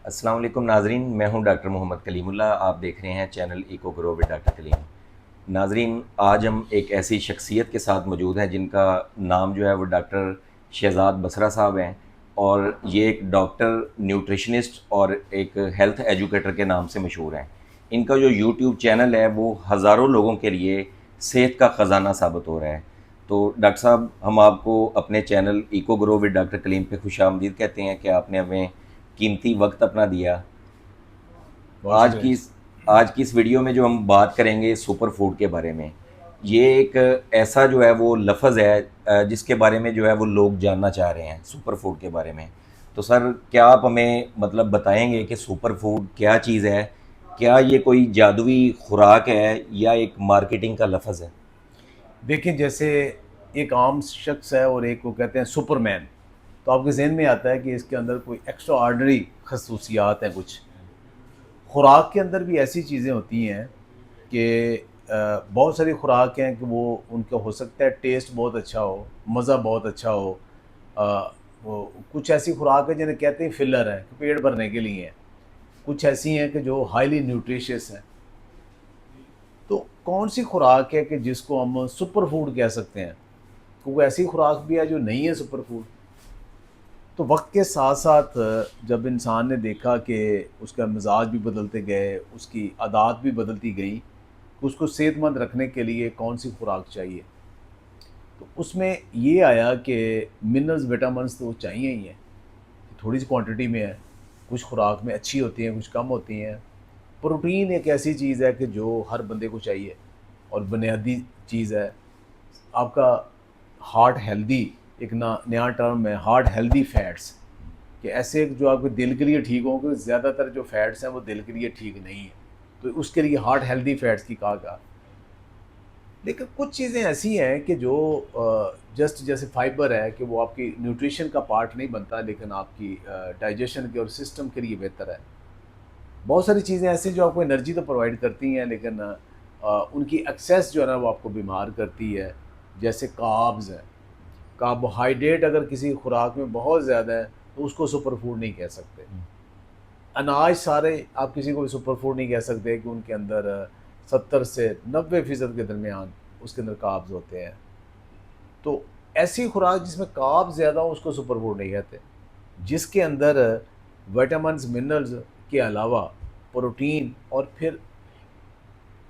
अस्सलाम वालेकुम नाजरीन, मैं हूं डॉक्टर मोहम्मद कलीमुल्लाह। आप देख रहे हैं channel eco grow with doctor Kaleem. नाजरीन, आज हम एक ऐसी शख्सियत के साथ मौजूद हैं जिनका नाम जो है वो डॉक्टर शहजाद बसरा साहब हैं, और ये एक डॉक्टर, न्यूट्रिशनिस्ट और एक हेल्थ एजुकेटर के नाम से मशहूर हैं। इनका जो यूट्यूब चैनल है वो हज़ारों लोगों के लिए सेहत का ख़जाना साबित हो रहा है। तो डॉक्टर साहब, हम आपको अपने channel eco grow with doctor Kaleem पे खुशामदीद कहते हैं कि आपने हमें कीमती वक्त अपना दिया। बहुत आज शुक्रिया की जी। इस आज की इस वीडियो में जो हम बात करेंगे सुपर फूड के बारे में, ये एक ऐसा जो है वो लफ्ज़ है जिसके बारे में जो है वो लोग जानना चाह रहे हैं सुपर फूड के बारे में। तो सर, क्या आप हमें मतलब बताएंगे कि सुपर फूड क्या चीज़ है? क्या ये कोई जादुई खुराक है या एक मार्केटिंग का लफ्ज़ है? देखिए, जैसे एक आम शख्स है और एक को कहते हैं सुपरमैन, तो आपके जहन में आता है कि इसके अंदर कोई एक्स्ट्रा ऑर्डनरी खसूसियात हैं कुछ। खुराक के अंदर भी ऐसी चीज़ें होती हैं कि बहुत सारी खुराक हैं कि वो उनका हो सकता है टेस्ट बहुत अच्छा हो, मज़ा बहुत अच्छा हो। वो कुछ ऐसी खुराक है जिन्हें कहते हैं फिलर है, कि पेट भरने के लिए हैं। कुछ ऐसी हैं कि जो हाईली न्यूट्रिशियस हैं। तो कौन सी खुराक है कि जिसको हम सुपर फूड कह सकते हैं? क्योंकि ऐसी खुराक भी है जो नहीं है सुपर फूड। तो वक्त के साथ साथ जब इंसान ने देखा कि उसका मिजाज भी बदलते गए, उसकी आदत भी बदलती गई कि उसको सेहतमंद रखने के लिए कौन सी खुराक चाहिए, तो उसमें ये आया कि मिनरल्स विटामिन्स तो चाहिए ही हैं, थोड़ी सी क्वांटिटी में है। कुछ खुराक में अच्छी होती हैं, कुछ कम होती हैं। प्रोटीन एक ऐसी चीज़ है कि जो हर बंदे को चाहिए और बुनियादी चीज़ है। आपका हार्ट हेल्दी, एक ना नया टर्म है हार्ट हेल्दी फैट्स, कि ऐसे जो आपके दिल के लिए ठीक हों, क्योंकि ज़्यादातर जो फैट्स हैं वो दिल के लिए ठीक नहीं है। तो उसके लिए हार्ट हेल्दी फैट्स की कहा। लेकिन कुछ चीज़ें ऐसी हैं कि जो जस्ट जैसे फाइबर है कि वो आपकी न्यूट्रिशन का पार्ट नहीं बनता, लेकिन आपकी डाइजेशन के और सिस्टम के लिए बेहतर है। बहुत सारी चीज़ें ऐसी जो आपको एनर्जी तो प्रोवाइड करती हैं, लेकिन उनकी एक्सेस जो है ना वो आपको बीमार करती है। जैसे कार्ब्स हैं, कार्बोहाइड्रेट अगर किसी खुराक में बहुत ज़्यादा है तो उसको सुपर फूड नहीं कह सकते। अनाज सारे आप किसी को भी सुपर फूड नहीं कह सकते कि उनके अंदर 70 से 90% के दरमियान उसके अंदर कार्ब्स होते हैं। तो ऐसी खुराक जिसमें कार्ब्स ज़्यादा हो उसको सुपर फूड नहीं कहते। जिसके अंदर विटामिन्स मिनरल्स के अलावा प्रोटीन और फिर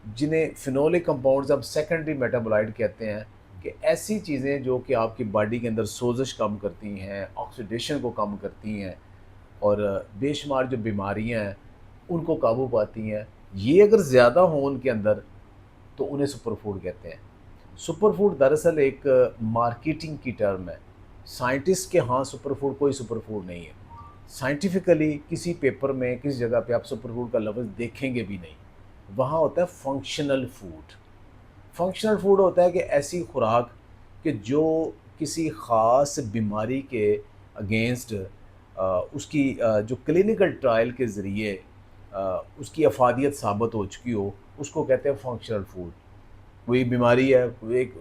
जिन्हें फिनोलिक कंपाउंड्स अब सेकेंडरी मेटाबोलाइट कहते हैं, कि ऐसी चीज़ें जो कि आपकी बॉडी के अंदर सोजिश कम करती हैं, ऑक्सीडेशन को कम करती हैं और बेशुमार जो बीमारियां हैं उनको काबू पाती हैं। ये अगर ज़्यादा हों उनके अंदर तो उन्हें सुपर फूड कहते हैं। सुपर फूड दरअसल एक मार्केटिंग की टर्म है। साइंटिस्ट के यहाँ सुपर फूड कोई सुपर फूड नहीं है। साइंटिफिकली किसी पेपर में किसी जगह पे आप सुपर फूड का लफ्ज़ देखेंगे भी नहीं। वहाँ होता है फंक्शनल फूड। फंक्शनल फूड होता है कि ऐसी खुराक कि जो किसी ख़ास बीमारी के अगेंस्ट उसकी जो क्लिनिकल ट्रायल के ज़रिए उसकी अफादियत साबित हो चुकी हो, उसको कहते हैं फंक्शनल फूड। कोई बीमारी है, कोई एक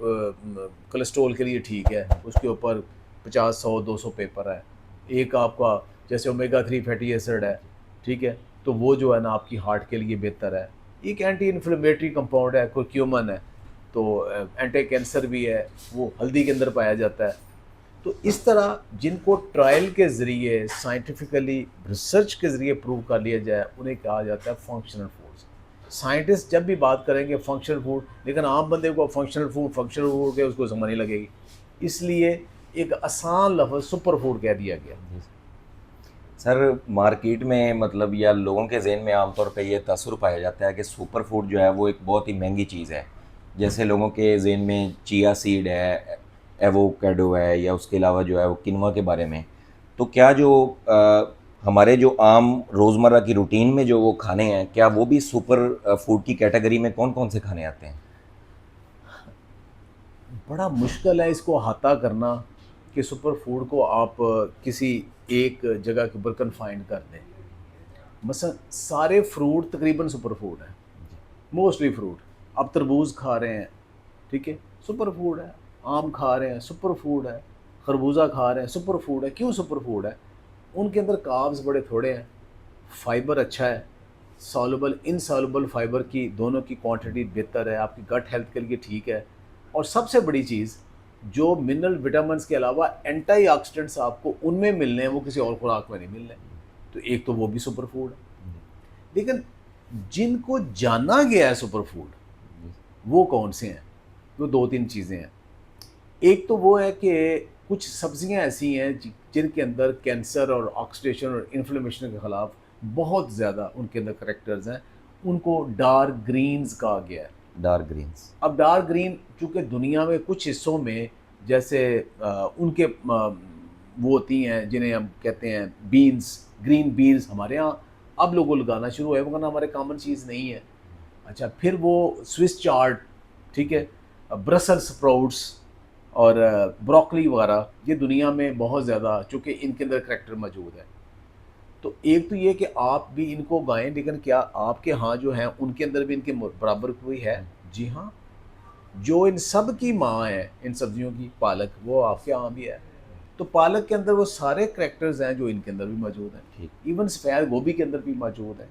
कोलेस्ट्रॉल के लिए ठीक है, उसके ऊपर 50 100 200 पेपर है। एक आपका जैसे ओमेगा 3 फैटी एसिड है, ठीक है, तो वो जो है ना आपकी हार्ट के लिए बेहतर है। एक एंटी इन्फ्लेमेटरी कंपाउंड है, कुर्क्यूमिन है, तो एंटी कैंसर भी है, वो हल्दी के अंदर पाया जाता है। तो इस तरह जिनको ट्रायल के ज़रिए साइंटिफिकली रिसर्च के ज़रिए प्रूव कर लिया जाए उन्हें कहा जाता है फंक्शनल फूड्स। साइंटिस्ट जब भी बात करेंगे फंक्शनल फूड, लेकिन आम बंदे को फंक्शनल फूड के उसको समझ नहीं लगेगी। इसलिए एक आसान लफ्ज़ सुपर फूड कह दिया गया। जी सर, मार्केट में मतलब या लोगों के ज़हन में आमतौर पे ये तसव्वुर पाया जाता है कि सुपर फूड जो है वो एक बहुत ही महंगी चीज़ है। जैसे लोगों के ज़हन में चिया सीड है, एवोकाडो है, या उसके अलावा जो है वो किनवा के बारे में। तो क्या जो हमारे जो आम रोज़मर्रा की रूटीन में जो वो खाने हैं, क्या वो भी सुपर फूड की कैटेगरी में कौन कौन से खाने आते हैं? बड़ा मुश्किल है इसको अहाता करना कि सुपर फूड को आप किसी एक जगह के ऊपर कन्फाइंड कर दें। मसलन सारे फ्रूट तकरीबन सुपर फूड हैं, मोस्टली फ्रूट। आप तरबूज खा रहे हैं, ठीक है, सुपर फूड है। आम खा रहे हैं, सुपर फूड है। खरबूजा खा रहे हैं, सुपर फूड है। क्यों सुपर फूड है? उनके अंदर कार्ब्स बड़े थोड़े हैं, फाइबर अच्छा है, सॉल्युबल इनसॉल्युबल फाइबर की दोनों की क्वांटिटी बेहतर है, आपकी गट हेल्थ के लिए ठीक है। और सबसे बड़ी चीज़, जो मिनरल विटामिन्स के अलावा एंटीऑक्सीडेंट्स आपको उनमें मिलने हैं वो किसी और खुराक में नहीं मिलने। तो एक तो वो भी सुपर फूड है। लेकिन जिनको जाना गया है सुपर फूड, वो कौन से हैं? वो दो तीन चीज़ें हैं। एक तो वो है कि कुछ सब्जियां ऐसी हैं जिनके अंदर कैंसर और ऑक्सीडेशन और इन्फ्लेमेशन के खिलाफ बहुत ज़्यादा उनके अंदर करेक्टर्स हैं, उनको डार्क ग्रीन्स कहा गया है। Dark greens. अब डार्क ग्रीन चूँकि दुनिया में कुछ हिस्सों में जैसे उनके वो होती हैं जिन्हें हम कहते हैं बीन्स, ग्रीन बीन्स हमारे यहाँ अब लोगों लगाना शुरू हुए, वरना हमारे कॉमन चीज़ नहीं है। अच्छा, फिर वो स्विस चार्ड, ठीक है, ब्रसल्स स्प्राउट्स और ब्रोकली वगैरह, ये दुनिया में बहुत ज़्यादा चूँकि इनके अंदर करैक्टर मौजूद है। तो एक तो ये कि आप भी इनको उगाएं, लेकिन क्या आपके यहाँ जो हैं उनके अंदर भी इनके बराबर कोई है? जी हाँ, जो इन सब की माँ है इन सब्जियों की, पालक, वो आपके यहाँ भी है। तो पालक के अंदर वो सारे करैक्टर्स हैं जो इनके अंदर भी मौजूद हैं। ठीक। इवन सफ़ेद गोभी के अंदर भी मौजूद है।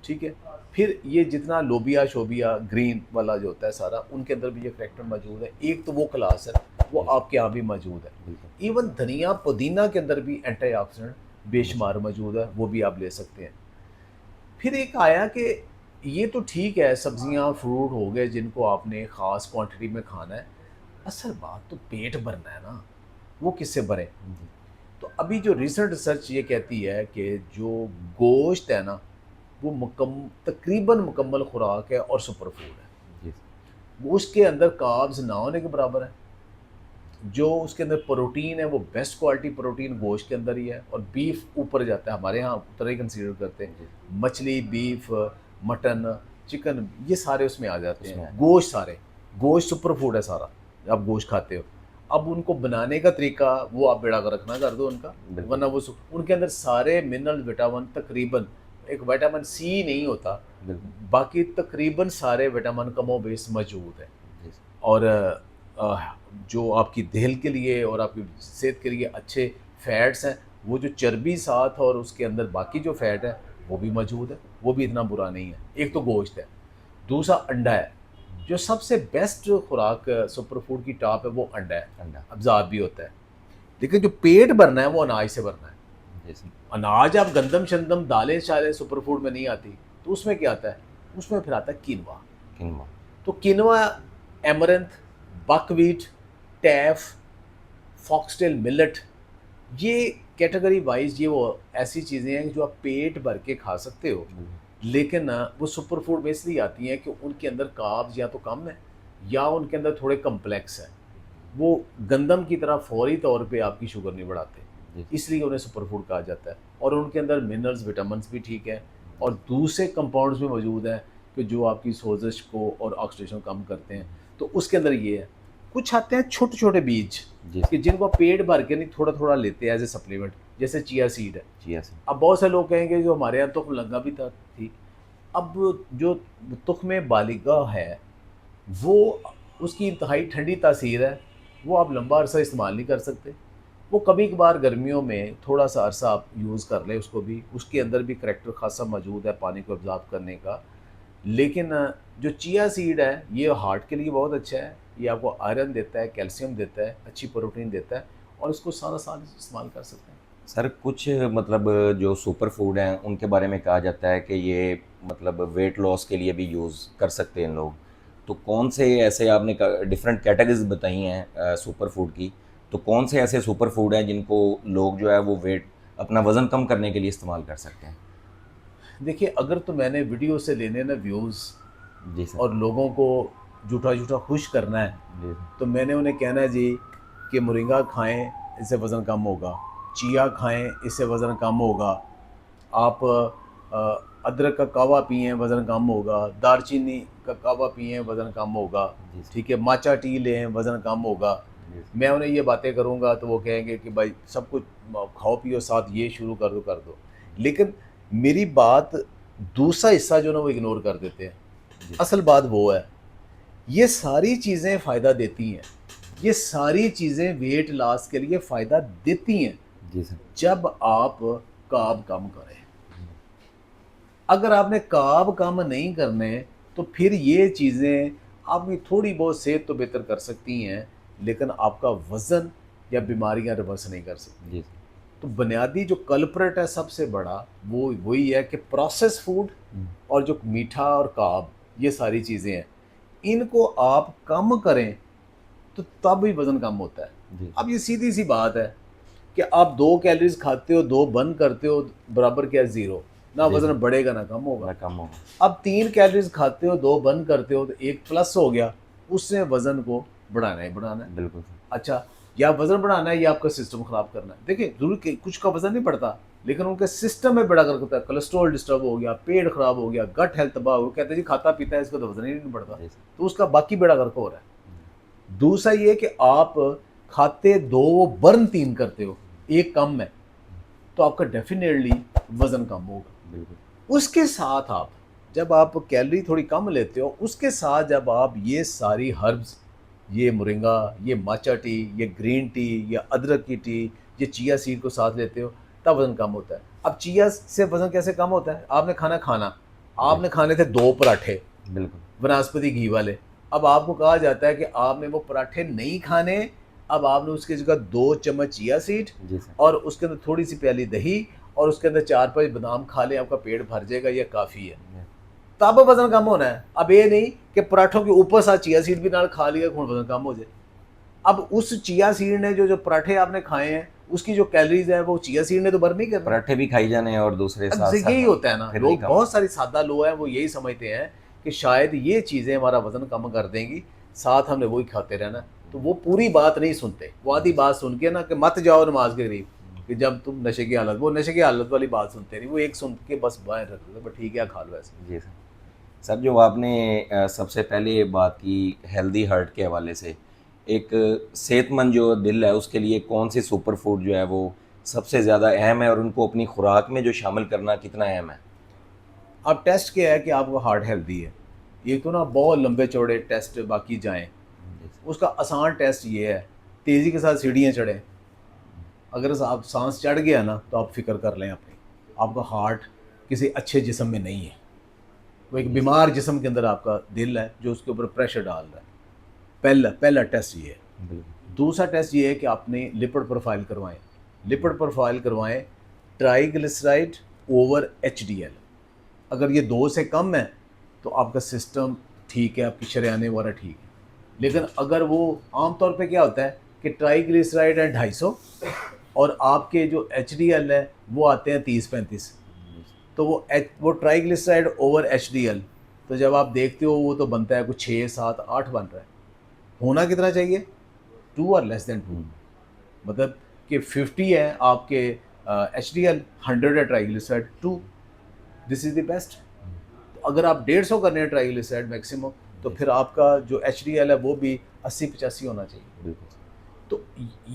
ठीक है। फिर ये जितना लोबिया शोबिया ग्रीन वाला जो होता है सारा, उनके अंदर भी ये करैक्टर मौजूद है। एक तो वो क्लास है, वो आपके यहाँ भी मौजूद है। इवन धनिया पुदीना के अंदर भी एंटीऑक्सीडेंट बेशुमार मौजूद है, वो भी आप ले सकते हैं। फिर एक आया कि ये तो ठीक है, सब्जियां फ्रूट हो गए जिनको आपने ख़ास क्वांटिटी में खाना है, असल बात तो पेट भरना है ना, वो किससे भरे? तो अभी जो रिसेंट रिसर्च ये कहती है कि जो गोश्त है ना, वो तकरीबन मुकम्मल खुराक है और सुपर फूड है। वो उसके अंदर कार्ब्स ना होने के बराबर है। जो उसके अंदर प्रोटीन है वो बेस्ट क्वालिटी प्रोटीन गोश्त के अंदर ही है, और बीफ ऊपर जाता है, हमारे यहाँ उतना ही कंसीडर करते हैं। मछली, बीफ, मटन, चिकन, ये सारे उसमें आ जाते हैं। गोश्त, सारे गोश्त सुपर फूड है सारा, आप गोश्त खाते हो। अब उनको बनाने का तरीका वो आप बेड़ा कर रखना कर दो उनका, वरना वो उनके अंदर सारे मिनरल विटामिन, तकरीबन एक विटामिन सी नहीं होता, बाकी तकरीबन सारे विटामिन कमोबेश मौजूद है। और जो आपकी दिल के लिए और आपकी सेहत के लिए अच्छे फैट्स हैं, वो जो चर्बी साथ और उसके अंदर बाकी जो फैट है वो भी मौजूद है, वो भी इतना बुरा नहीं है। एक तो गोश्त है, दूसरा अंडा है। जो सबसे बेस्ट खुराक सुपर फूड की टॉप है वो अंडा है। अंडा अब्ज़ॉर्ब भी होता है, लेकिन जो पेट भरना है वो अनाज से भरना है। अनाज, आप गंदम शंदम दालें शालें सुपर फूड में नहीं आती, तो उसमें क्या आता है? उसमें फिर आता है किनवा। किनवा तो किनवा, एमरंथ, बकवीट, टैफ, फॉक्सटेल मिलेट, ये कैटेगरी वाइज ये वो ऐसी चीज़ें हैं जो आप पेट भर के खा सकते हो, लेकिन ना वो सुपर फूड में इसलिए आती हैं कि उनके अंदर कार्ब्स या तो कम है या उनके अंदर थोड़े कम्प्लेक्स हैं। वो गंदम की तरह फौरी तौर पे आपकी शुगर नहीं बढ़ाते, इसलिए उन्हें सुपर फूड कहा जाता है। और उनके अंदर मिनरल्स, विटामिन भी ठीक है, और दूसरे कंपाउंड्स भी मौजूद हैं कि जो आपकी सोजिश को और ऑक्सीडेशन कम करते हैं। तो उसके अंदर ये है। कुछ आते हैं छोटे छोटे बीज कि जिनको आप पेट भर के नहीं, थोड़ा थोड़ा लेते हैं एज ए सप्लीमेंट, जैसे चिया सीड है। चिया सीड, अब बहुत से लोग कहेंगे जो हमारे यहाँ तुख्म लगा भी था, ठीक। अब जो तुख्म बालिगा है वो, उसकी इंतहाई ठंडी तासीर है, वो आप लंबा अरसा इस्तेमाल नहीं कर सकते। वो कभी कभार गर्मियों में थोड़ा सा अरसा आप यूज़ कर लें उसको भी, उसके अंदर भी करैक्टर खासा मौजूद है पानी को एब्जॉर्ब करने का। लेकिन जो चिया सीड है ये हार्ट के लिए बहुत अच्छा है, ये आपको आयरन देता है, कैल्शियम देता है, अच्छी प्रोटीन देता है, और इसको सारा साल इस्तेमाल कर सकते हैं। सर कुछ मतलब जो सुपर फूड हैं उनके बारे में कहा जाता है कि ये मतलब वेट लॉस के लिए भी यूज़ कर सकते हैं लोग, तो कौन से ऐसे, आपने डिफरेंट कैटेगरीज बताई हैं सुपर फूड की, तो कौन से ऐसे सुपर फूड हैं जिनको लोग जो है वो वेट, अपना वज़न कम करने के लिए इस्तेमाल कर सकते हैं? देखिए, अगर तो मैंने वीडियो से लेने ना व्यूज़ जी सर, और लोगों को झूठा झूठा खुश करना है, जी तो मैंने उन्हें कहना है जी कि मोरिंगा खाएं, इससे वज़न कम होगा, चिया खाएं, इससे वज़न कम होगा, आप अदरक का कावा पिएं, वज़न कम होगा, दालचीनी का कावा पिएं, वज़न कम होगा, ठीक है, माचा टी लें, वज़न कम होगा। मैं उन्हें ये बातें करूँगा तो वो कहेंगे कि भाई सब कुछ खाओ पियो, साथ ये शुरू कर दो। लेकिन मेरी बात दूसरा हिस्सा जो ना वो इग्नोर कर देते हैं। असल बात वो है, ये सारी चीज़ें फ़ायदा देती हैं, ये सारी चीज़ें वेट लॉस के लिए फ़ायदा देती हैं, जी सर, जब आप कार्ब कम करें। अगर आपने कार्ब कम नहीं करने तो फिर ये चीज़ें आपकी थोड़ी बहुत सेहत तो बेहतर कर सकती हैं, लेकिन आपका वज़न या बीमारियां रिवर्स नहीं कर सकती। जी। तो बुनियादी जो कल्प्रेट है सबसे बड़ा वो वही है कि प्रोसेस फूड हम्म, और जो मीठा और कार्ब, ये सारी चीज़ें हैं, इनको आप कम करें तो तब ही वज़न कम होता है। जी। अब ये सीधी सी बात है कि आप 2 कैलोरीज़ खाते हो, 2 बर्न करते हो, बराबर क्या है? ज़ीरो। ना जी वज़न सर। बढ़ेगा ना कम होगा। ना कम होगा। अब 3 कैलोरीज़ खाते हो, 2 बर्न करते हो तो 1 प्लस हो गया, उससे वज़न को बढ़ाना ही बढ़ाना है। बिल्कुल सर। अच्छा, या वज़न बढ़ाना है या आपका सिस्टम ख़राब करना है। देखिए, ज़रूर कि कुछ का वज़न नहीं बढ़ता, लेकिन उनके सिस्टम में बड़ा फ़र्क होता है। कोलेस्ट्रॉल डिस्टर्ब हो गया, पेट ख़राब हो गया, गट हेल्थ तबाह हो गया, कहते हैं जी खाता पीता है इसका तो वज़न ही नहीं बढ़ता, जी सर। तो उसका बाकी बेड़ा गर्क हो रहा है। दूसरा ये कि आप खाते 2 बर्न 3 करते हो, 1 कम है, तो आपका डेफ़िनेटली वज़न कम होगा। बिल्कुल। उसके साथ आप जब आप कैलोरी थोड़ी कम लेते हो, उसके साथ जब आप ये सारी हर्ब्स, ये मोरिंगा, ये माचा टी, ये ग्रीन टी, या अदरक की टी, ये चिया सीड को साथ लेते हो, तब वज़न कम होता है। अब चिया से वज़न कैसे कम होता है? आपने खाना, जी। आपने खाने थे 2 पराठे बिल्कुल। वनस्पति घी वाले। अब आपको कहा जाता है कि आपने वो पराठे नहीं खाने, अब आपने उसकी जगह 2 चम्मच चिया सीड जी सर। और उसके अंदर थोड़ी-सी प्याली दही और उसके अंदर 4-5 बादाम खा लें, आपका पेट भर जाएगा, ये काफ़ी है। जी। तब वज़न कम होना है। अब ये नहीं कि पराठों के ऊपर साथ चिया सीड भी नाल खा लिया, हुण वज़न कम हो जाए। अब उस चिया सीड ने जो पराठे आपने खाए हैं, उसकी जो कैलोरीज़ है वो चिया सीड ने तो बर्न नहीं करनी। पराठे भी खाई जाने और दूसरे अब साथ साथ यही होता है ना, फिर नहीं लोग कम बहुत होगा। सारे सादा लोग हैं, वो यही समझते हैं कि शायद ये चीज़ें हमारा वज़न कम कर देंगी, साथ हमने वही खाते रहना। तो वो पूरी बात नहीं सुनते, वो आधी बात सुन के ना कि मत जाओ नमाज के करीब, कि जब तुम नशे की हालत, वो नशे की हालत वाली बात सुनते नहीं, वो एक सुन के बस बाहर रख देते, बस ठीक है खा लो ऐसे। जी सर। सर जो आपने सबसे पहले ये बात की हेल्दी हार्ट के हवाले से, एक सेहतमंद जो दिल है उसके लिए कौन सी सुपर फूड जो है वो सबसे ज़्यादा अहम है और उनको अपनी खुराक में जो शामिल करना कितना अहम है? अब टेस्ट क्या है कि आपका हार्ट हेल्दी है, ये तो ना बहुत लंबे चौड़े टेस्ट बाकी जाएँ। जी सर। उसका आसान टेस्ट ये है, तेज़ी के साथ सीढ़ियाँ चढ़ें। अगर आप साँस चढ़ गया ना तो आप फ़िक्र कर लें अपनी, आपका हार्ट किसी अच्छे जिस्म में नहीं है, वो एक जी सर। बीमार जिस्म के अंदर आपका दिल है जो उसके ऊपर प्रेशर डाल रहा है। पहला पहला टेस्ट ये है। बिल्कुल। दूसरा टेस्ट ये है कि आपने लिपिड प्रोफाइल करवाएँ। लिपिड प्रोफाइल करवाएँ, ट्राइग्लिसराइड ओवर एचडीएल। अगर ये 2 से कम है तो आपका सिस्टम ठीक है, आपकी शरेआने वगैरह ठीक है। लेकिन अगर वो आम तौर पे क्या होता है कि ट्राइग्लिसराइड है 250 और आपके जो एचडीएल है वो आते हैं 30-35, तो वो ट्राइग्लिसराइड ओवर एचडीएल, तो जब आप देखते हो वो तो बनता है कुछ 6, 7, 8 बन रहा है। होना कितना चाहिए? 2 और लेस देन 2, मतलब कि 50 है आपके एचडीएल, 100 है triglyceride, 2, this is the best. अगर आप 150 करने हैं ट्राइग्लिसराइड मैक्सिमम, तो जी फिर सर। आपका जो एचडीएल है वो भी 80-85 होना चाहिए। बिल्कुल सर। तो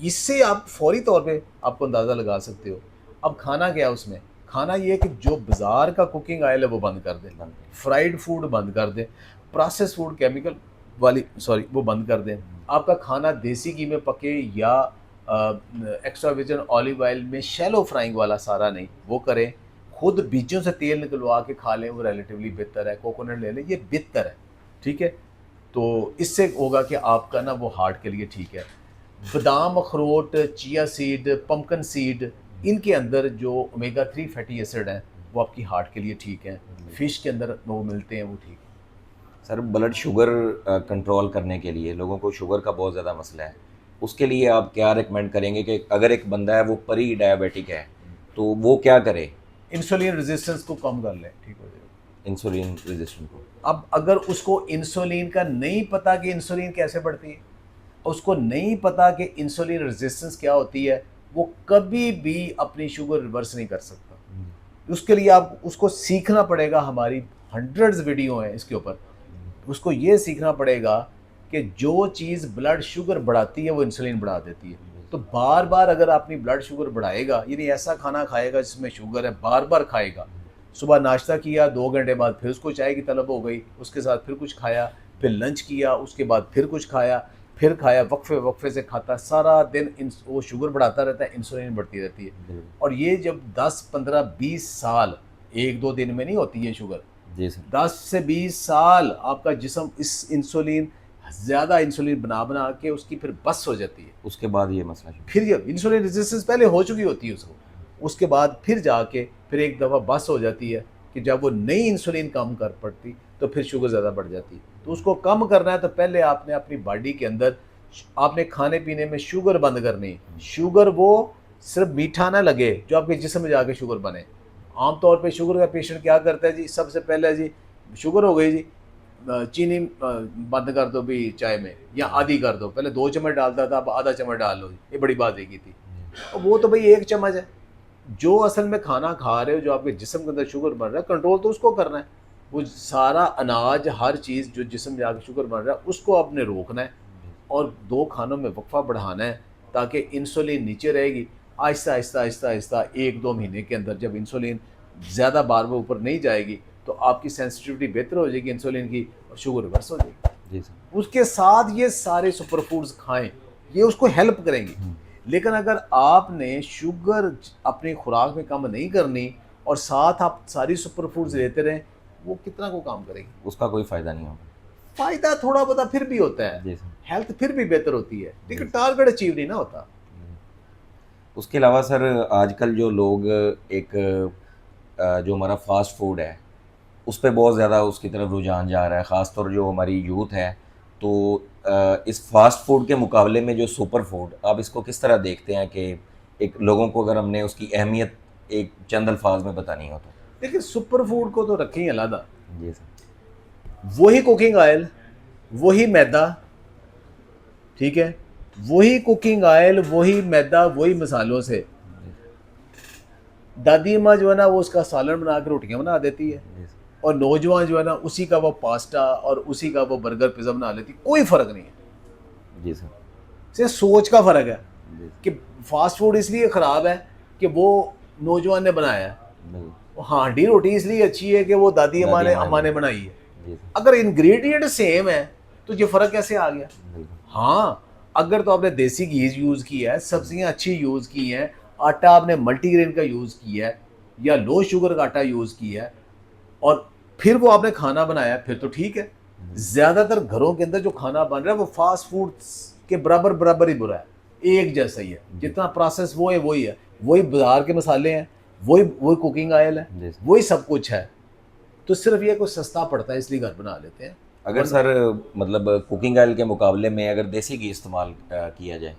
इससे आप फौरी तौर पे आपको अंदाज़ा लगा सकते हो। अब खाना क्या है उसमें? खाना ये है कि जो बाज़ार का कुकिंग ऑयल है वो बंद कर दें, बंद करें। फ्राइड फूड बंद कर दें, प्रोसेस फूड केमिकल वाली वो बंद कर दें। आपका खाना देसी घी में पके या एक्स्ट्रा वर्जिन ऑलिव ऑयल में शैलो फ्राइंग वाला सारा नहीं, वो करें। खुद बीजों से तेल निकलवा के खा लें, वो रिलेटिवली बेहतर है। कोकोनट ले लें, ये बेहतर है, ठीक है? तो इससे होगा कि आपका ना वो हार्ट के लिए ठीक है। बादाम, अखरोट, चिया सीड, पम्पकिन सीड, इनके अंदर जो ओमेगा 3 फैटी एसिड हैं वो आपकी हार्ट के लिए ठीक हैं। फ़िश के अंदर वो मिलते हैं, वो ठीक है। सर ब्लड शुगर कंट्रोल करने के लिए लोगों को शुगर का बहुत ज़्यादा मसला है, उसके लिए आप क्या रिकमेंड करेंगे कि अगर एक बंदा है वो परी डायबिटिक है तो वो क्या करे? इंसुलिन रेजिस्टेंस को कम कर लें, ठीक हो जाएगा। इंसुलिन रेजिस्टेंट को। अब अगर उसको इंसुलिन का नहीं पता कि इंसुलिन कैसे बढ़ती है, उसको नहीं पता कि इंसुलिन रेजिस्टेंस क्या होती है, वो कभी भी अपनी शुगर रिवर्स नहीं कर सकता। उसके लिए आप उसको सीखना पड़ेगा। हमारी हंड्रेड्स वीडियो हैं इसके ऊपर। उसको ये सीखना पड़ेगा कि जो चीज़ ब्लड शुगर बढ़ाती है वो इंसुलिन बढ़ा देती है। तो बार बार अगर अपनी ब्लड शुगर बढ़ाएगा, यानी ऐसा खाना खाएगा जिसमें शुगर है, बार बार खाएगा, सुबह नाश्ता किया, 2 घंटे बाद फिर उसको चाय की तलब हो गई, उसके साथ फिर कुछ खाया, फिर लंच किया, उसके बाद फिर कुछ खाया, फिर खाया, वक्फे वक्फे से खाता, सारा दिन वो शुगर बढ़ाता रहता है, इंसुलिन बढ़ती रहती है। बिल्कुल। और ये जब 10, 15, 20 साल एक दो दिन में नहीं होती है शुगर। जी सर। 10 से 20 साल आपका जिस्म इस इंसुलिन, ज़्यादा इंसुलिन बना बना के उसकी फिर बस हो जाती है। उसके बाद ये मसला शुरू। फिर ये इंसुलिन रेजिस्टेंस पहले हो चुकी होती है उसको, उसके बाद फिर जाके फिर एक दफ़ा बस हो जाती है कि जब वो नई इंसुलिन कम कर पड़ती तो फिर शुगर ज़्यादा बढ़ जाती है। तो उसको कम करना है तो पहले आपने अपनी बॉडी के अंदर आपने खाने पीने में शुगर बंद करनी है। शुगर वो सिर्फ मीठा ना लगे जो आपके जिस्म में जाके शुगर बने। आमतौर पे शुगर का पेशेंट क्या करता है जी, सबसे पहले जी शुगर हो गई जी, चीनी बंद कर दो भी चाय में, या आधी कर दो। पहले 2 चम्मच डालता था, अब आधा चम्मच डाल लो, ये बड़ी बात है की थी। और वो तो भाई 1 चम्मच है। जो असल में खाना खा रहे हो, जो आपके जिस्म के अंदर शुगर बन रहा है, कंट्रोल तो उसको करना है। वो सारा अनाज, हर चीज़ जो जिस्म में जाके शुगर बन रहा है उसको आपने रोकना है और 2 खानों में वक्फा बढ़ाना है ताकि इंसुलिन नीचे रहेगी। आहिस्ता आहिस्ता आहिस्ता आहिस्ता 1-2 महीने के अंदर जब इंसुलिन ज़्यादा बार बार ऊपर नहीं जाएगी तो आपकी सेंसिटिविटी बेहतर हो जाएगी इंसुलिन की और शुगर रिवर्स हो जाएगी। जी सर। उसके साथ ये सारे सुपर फूड्स खाएं, ये उसको हेल्प करेंगी। लेकिन अगर आपने शुगर अपनी खुराक में कम नहीं करनी और साथ आप सारी सुपर फूड्स लेते रहें, वो कितना को काम करेगी? उसका कोई फ़ायदा नहीं होगा। फ़ायदा थोड़ा बहुत फिर भी होता है, जी सर। हेल्थ फिर भी बेहतर होती है, लेकिन टारगेट अचीव नहीं ना होता। उसके अलावा सर आजकल जो लोग एक जो हमारा फास्ट फूड है उस पे बहुत ज़्यादा उसकी तरफ रुझान जा रहा है, ख़ासतौर जो हमारी यूथ है। तो इस फास्ट फूड के मुकाबले में जो सुपर फूड, आप इसको किस तरह देखते हैं कि एक लोगों को अगर हमने उसकी अहमियत एक चंद अल्फाज में बतानी हो तो? लेकिन सुपर फूड को तो रखें अलग। जी सर। वही कुकिंग ऑयल, वही मैदा, ठीक है, वही कुकिंग ऑयल, वही मैदा, वही मसालों से दादी अम्मा जो है ना वो उसका सालन बना के रोटियां बना देती है जी सर। और नौजवान जो है ना उसी का वो पास्ता और उसी का वो बर्गर पिज़्ज़ा बना लेती। कोई फ़र्क नहीं है, जी सर। सिर्फ सोच का फ़र्क है जी कि फास्ट फूड इसलिए ख़राब है कि वो नौजवान ने बनाया है, बिल्कुल। वो हांडी रोटी इसलिए अच्छी है कि वो दादी अम्मा दादी ने हमारे अम्मा ने में। बनाई है। जी सर। अगर इंग्रेडिएंट सेम है तो ये फ़र्क कैसे आ गया? बिल्कुल। हाँ, अगर तो आपने देसी घी यूज़ किया है, सब्जियां अच्छी यूज़ की हैं, आटा आपने मल्टीग्रेन का यूज़ किया है या लो शुगर का आटा यूज़ किया है और फिर वो आपने खाना बनाया, फिर तो ठीक है। ज़्यादातर घरों के अंदर जो खाना बन रहा है वो फास्ट फूड के बराबर बराबर ही बुरा है, एक जैसा ही है। जितना प्रोसेस वो है वही है, वही बाजार के मसाले हैं, वही वही कुकिंग ऑयल है, जी सर। वही सब कुछ है। तो सिर्फ ये कुछ सस्ता पड़ता है इसलिए घर बना लेते हैं। अगर सर मतलब कुकिंग ऑयल के मुकाबले में अगर देसी घी इस्तेमाल किया जाए?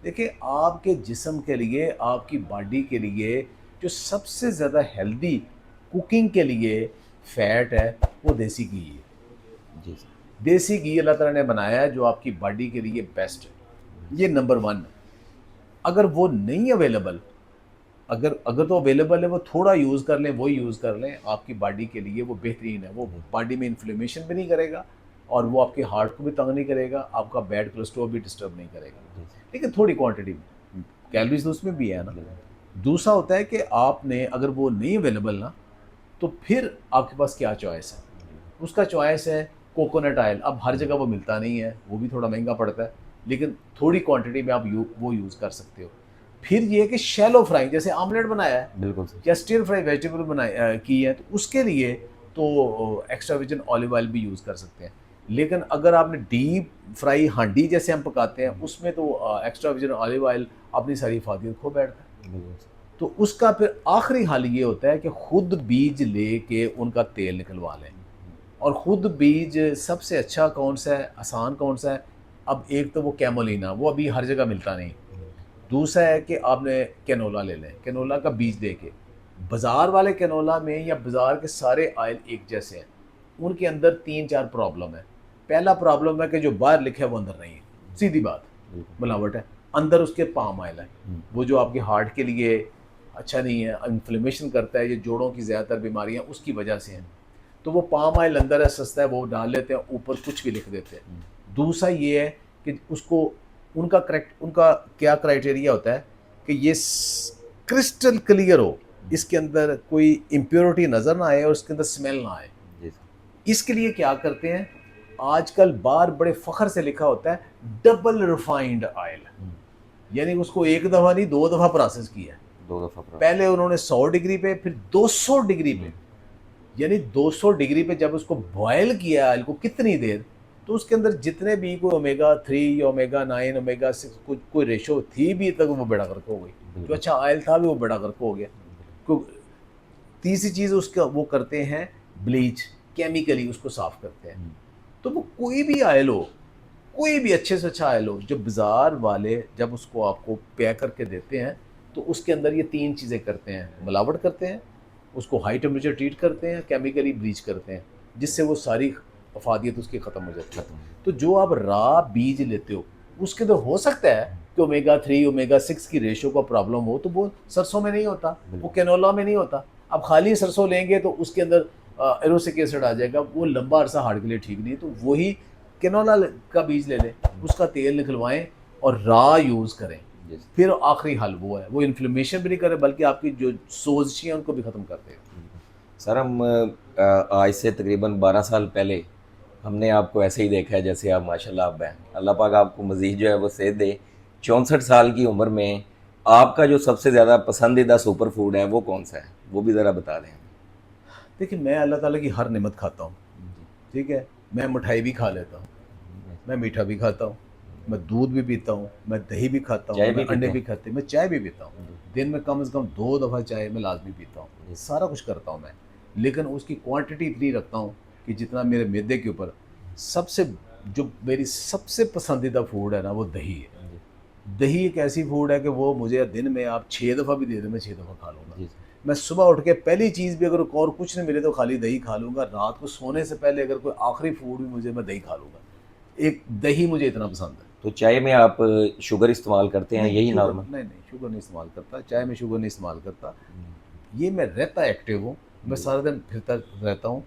देखिए, आपके जिस्म के लिए, आपकी बॉडी के लिए जो सबसे ज़्यादा हेल्दी कुकिंग के लिए फ़ैट है वो देसी घी है। जी सर। देसी घी अल्लाह ताला ने बनाया है जो आपकी बॉडी के लिए बेस्ट है, ये नंबर 1 है। अगर वो नहीं अवेलेबल, अगर अगर तो अवेलेबल है वो थोड़ा यूज़ कर लें, वो यूज़ कर लें, आपकी बॉडी के लिए वो बेहतरीन है। वो बॉडी में इन्फ्लेमेशन भी नहीं करेगा और वो आपके हार्ट को भी तंग नहीं करेगा, आपका बैड कोलेस्ट्रॉल भी डिस्टर्ब नहीं करेगा, जी सर। लेकिन थोड़ी क्वांटिटी में। कैलोरीज तो उसमें भी है ना। बिल्कुल। दूसरा होता है कि आपने अगर वो नहीं अवेलेबल ना तो फिर आपके पास क्या चॉइस है? उसका चॉइस है कोकोनट ऑयल। अब हर जगह वो मिलता नहीं है, वो भी थोड़ा महंगा पड़ता है, लेकिन थोड़ी क्वांटिटी में आप वो यूज़ कर सकते हो। फिर ये है कि शैलो फ्राई, जैसे आमलेट बनाया है बिल्कुल सर। या स्टिर फ्राई वेजिटेबल की है, तो उसके लिए तो एक्स्ट्रा वर्जिन ऑलिव ऑयल भी यूज़ कर सकते हैं। लेकिन अगर आपने डीप फ्राई हांडी जैसे हम पकाते हैं उसमें तो एक्स्ट्रा वर्जिन ऑलिव ऑयल अपनी सारी इफादियत खो बैठता है। बिल्कुल सर। तो उसका फिर आखिरी हल ये होता है कि खुद बीज लेके उनका तेल निकलवा लें। और खुद बीज सबसे अच्छा कौन सा है, आसान कौन सा है? अब एक तो वो कैमोलिना, वो अभी हर जगह मिलता नहीं। दूसरा है कि आपने कैनोला ले लें, कैनोला का बीज देके। बाज़ार वाले कैनोला में या बाज़ार के सारे ऑयल एक जैसे हैं, उनके अंदर 3-4 प्रॉब्लम है। पहला प्रॉब्लम है कि जो बाहर लिखा है वो अंदर नहीं है, सीधी बात, बिल्कुल। मिलावट है। अंदर उसके पाम ऑयल है, वो जो आपके हार्ट के लिए अच्छा नहीं है, इन्फ्लेमेशन करता है, ये जोड़ों की ज़्यादातर बीमारियां उसकी वजह से हैं। तो वो पाम ऑयल अंदर है, सस्ता है, वो डाल लेते हैं, ऊपर कुछ भी लिख देते हैं। दूसरा ये है कि उसको उनका क्या क्राइटेरिया होता है कि ये क्रिस्टल क्लियर हो, इसके अंदर कोई इम्प्योरिटी नज़र ना आए और उसके अंदर स्मेल ना आए। जी सर। इसके लिए क्या करते हैं, आजकल बार बड़े फ़ख्र से लिखा होता है डबल रिफाइंड ऑयल, यानी उसको एक दफ़ा नहीं 2 दफ़ा प्रोसेस किया है। 2 दफ़ा प्रॉब्लम। पहले उन्होंने 100 डिग्री पे, फिर 200 डिग्री पे, यानी 200 डिग्री पे जब उसको बॉयल किया ऑयल को कितनी देर, तो उसके अंदर जितने भी कोई ओमेगा 3 ओमेगा 9 ओमेगा 6 कुछ कोई रेशो थी भी तक वो बेड़ा गर्क हो गई। जो अच्छा ऑयल था भी वो बेड़ा गर्क हो गया। तीसरी चीज़ उसका वो करते हैं ब्लीच, केमिकली उसको साफ करते हैं। तो वो कोई भी ऑयल हो, कोई भी अच्छे से अच्छा ऑयल हो, जो बाज़ार वाले जब उसको आपको पैक करके देते हैं तो उसके अंदर ये 3 चीज़ें करते हैं, मिलावट करते हैं, उसको हाई टेम्परेचर ट्रीट करते हैं, केमिकली ब्लीच करते हैं, जिससे वो सारी अफादियत उसकी ख़त्म हो जाती है। तो जो आप रा बीज लेते हो उसके अंदर हो सकता है कि ओमेगा 3 ओमेगा 6 की रेशो का प्रॉब्लम हो, तो वो सरसों में नहीं होता, वो कैनोला में नहीं होता। अब खाली सरसों लेंगे तो उसके अंदर एरोसिक एसिड आ जाएगा, वो लंबा अरसा हार्ट के लिए ठीक नहीं है। तो वही कैनोला का बीज ले लें, उसका तेल निकलवाएं और रा यूज़ करें। फिर आखिरी हल वो है, वो इन्फ्लेमेशन भी नहीं करे बल्कि आपकी जो सोजिश हैं उनको भी ख़त्म कर देगा। सर हम आज से तकरीबन 12 साल पहले हमने आपको ऐसे ही देखा है जैसे आप माशाल्लाह आप हैं। अल्लाह पाक आपको मज़ीद जो है वो सेहत दे। 64 साल की उम्र में आपका जो सबसे ज़्यादा पसंदीदा सुपर फूड है वो कौन सा है, वो भी ज़रा बता दें। देखिए, मैं अल्लाह ताला की हर नेमत खाता हूँ, ठीक है। मैं मिठाई भी खा लेता हूँ, मैं मीठा भी खाता हूँ, मैं दूध भी पीता हूँ, मैं दही भी खाता हूँ, चाय मैं भी अंडे पीते भी हैं? खाते, मैं चाय भी पीता हूँ। दिन में कम से कम 2 दफ़ा चाय मैं लाज़मी पीता हूँ। सारा कुछ करता हूँ मैं, लेकिन उसकी क्वांटिटी इतनी रखता हूँ कि जितना मेरे मैदे के ऊपर सबसे जो मेरी सबसे पसंदीदा फूड है ना, वो दही है। दही एक ऐसी फूड है कि वो मुझे दिन में आप 6 दफ़ा भी दे दें, मैं 6 दफ़ा खा लूँगा। जी मैं सुबह उठ के पहली चीज़ भी अगर और कुछ नहीं मिले तो खाली दही खा लूँगा। रात को सोने से पहले अगर कोई आखिरी फूड भी मुझे, मैं दही खा लूँगा। एक दही मुझे इतना पसंद है। तो चाय में आप शुगर इस्तेमाल करते हैं, यही नॉर्मल? नहीं, शुगर नहीं इस्तेमाल करता, चाय में शुगर नहीं इस्तेमाल करता। ये मैं रहता एक्टिव हूँ, मैं सारा दिन फिरता रहता हूँ,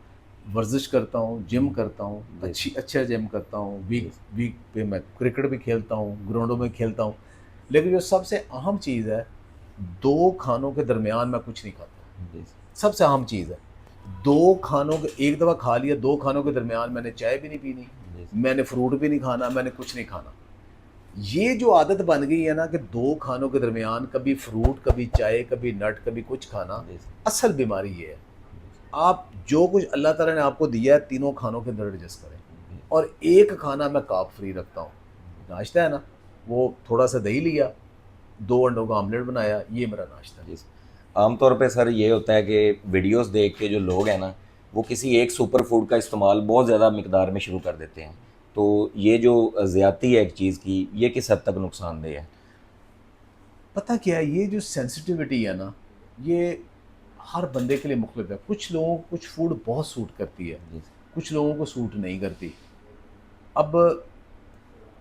वर्जिश करता हूँ, जिम करता हूँ, अच्छा जिम करता हूँ, वीक वीक पे मैं क्रिकेट भी खेलता हूँ, ग्राउंडों में खेलता हूँ। लेकिन जो सबसे अहम चीज़ है, 2 खानों के दरमियान मैं कुछ नहीं खाता। सबसे अहम चीज़ है, 2 खानों के एक दफ़ा खा लिया, 2 खानों के दरमियान मैंने चाय भी नहीं पीनी, मैंने फ्रूट भी नहीं खाना, मैंने कुछ नहीं खाना। ये जो आदत बन गई है ना कि 2 खानों के दरमियान कभी फ्रूट, कभी चाय, कभी नट, कभी कुछ खाना, असल बीमारी ये है। आप जो कुछ अल्लाह ताला ने आपको दिया है, तीनों खानों के अंदर एडजस्ट करें। और एक खाना मैं कार्ब फ्री रखता हूँ। नाश्ता है ना, वो थोड़ा-सा दही लिया, 2 अंडों का ऑमलेट बनाया, ये मेरा नाश्ता है। जी आमतौर पे सर ये होता है कि वीडियोस देख के जो लोग हैं ना, वो किसी एक सुपर फूड का इस्तेमाल बहुत ज़्यादा मिकदार में शुरू कर देते हैं। तो ये जो ज़्यादती है एक चीज़ की, ये किस हद तक नुकसानदेह है? पता क्या है, ये जो सेंसिटिविटी है ना, ये हर बंदे के लिए मुख्तलिफ है। कुछ लोगों को कुछ फूड बहुत सूट करती है, जी कुछ लोगों को सूट नहीं करती। अब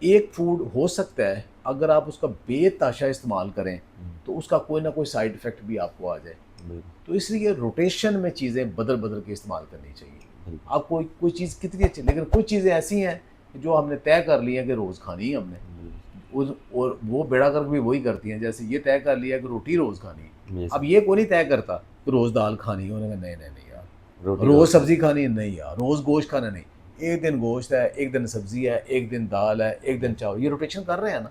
एक फूड हो सकता है अगर आप उसका बेतहाशा इस्तेमाल करें तो उसका कोई ना कोई साइड इफ़ेक्ट भी आपको आ जाए। बिल्कुल तो इसलिए रोटेशन में चीज़ें बदल-बदल के इस्तेमाल करनी चाहिए। बिल्कुल आप कोई कोई चीज़ कितनी अच्छी, लेकिन कुछ चीज़ें ऐसी हैं जो हमने तय कर ली हैं कि रोज़ खानी है हमने। उस और वो बेड़ा गर्क भी वही करती हैं, जैसे ये तय कर लिया कि रोटी रोज़ खानी है। जी अब सर। ये कोई नहीं तय करता कि रोज़ दाल खानी है, उन्होंने कहा नहीं यार, रोटी रोज़ रोज़ सब्ज़ी खानी है, नहीं यार, रोज़ गोश्त खाना नहीं। एक दिन गोश्त है, एक दिन सब्ज़ी है, एक दिन दाल है, एक दिन चावल, ये रोटेशन कर रहे हैं ना,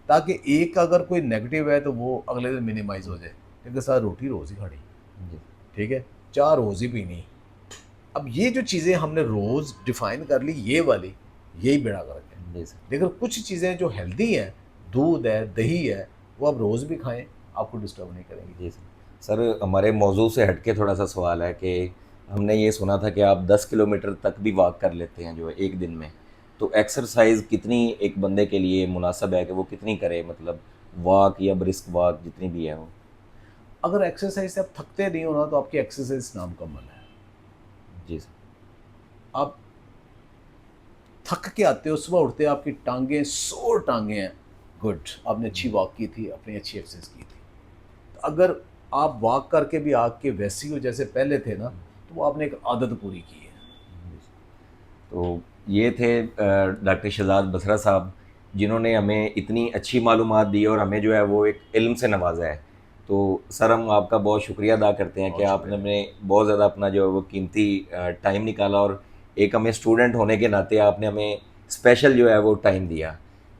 ताकि एक का अगर कोई नेगेटिव है तो वो अगले दिन मिनिमाइज़ हो जाए। लेकिन सर रोटी रोज़ ही खानी, जी ठीक है? चाय रोज़ ही पीनी। अब ये जो चीज़ें हमने रोज़ डिफ़ाइन कर ली, ये वाली, यही बेड़ा गर्क है। जी सर। लेकिन कुछ चीज़ें जो हेल्दी हैं, दूध है, दही है, वो आप रोज़ भी खाएँ, आपको डिस्टर्ब नहीं करेंगी। जी सर। सर हमारे मौजू से हट के थोड़ा सा सवाल है कि हमने ये सुना था कि आप 10 किलोमीटर तक भी वॉक कर लेते हैं जो है एक दिन में। तो एक्सरसाइज कितनी एक बंदे के लिए मुनासिब है कि वो कितनी करे, मतलब वॉक या ब्रिस्क वॉक जितनी भी है वो? अगर एक्सरसाइज से आप थकते नहीं हो ना, तो आपकी एक्सरसाइज नामुकम्मल है। जी सर। आप थक के आते हो, सुबह उठते हो, आपकी टाँगें सोर टाँगें हैं, गुड, आपने अच्छी वॉक की थी, अपनी अच्छी एक्सरसाइज की थी। तो अगर आप वॉक करके भी आके वैसे ही हो जैसे पहले थे ना, तो वो आपने एक आदत पूरी की है। तो ये थे डॉक्टर शहजाद बसरा साहब, जिन्होंने हमें इतनी अच्छी मालूमात दी और हमें जो है वो एक इल्म से नवाजा है। तो सर हम आपका बहुत शुक्रिया अदा करते हैं कि बहुत आपने शुक्रिया। हमें बहुत ज़्यादा अपना जो है वो कीमती टाइम निकाला, और एक हमें स्टूडेंट होने के नाते आपने हमें स्पेशल जो है वो टाइम दिया।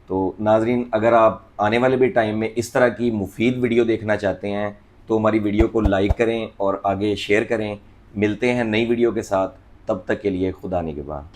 तो नाजरीन, अगर आप आने वाले भी टाइम में इस तरह की मुफीद वीडियो देखना चाहते हैं तो हमारी वीडियो को लाइक करें और आगे शेयर करें। मिलते हैं नई वीडियो के साथ, तब तक के लिए खुदा निगहबान।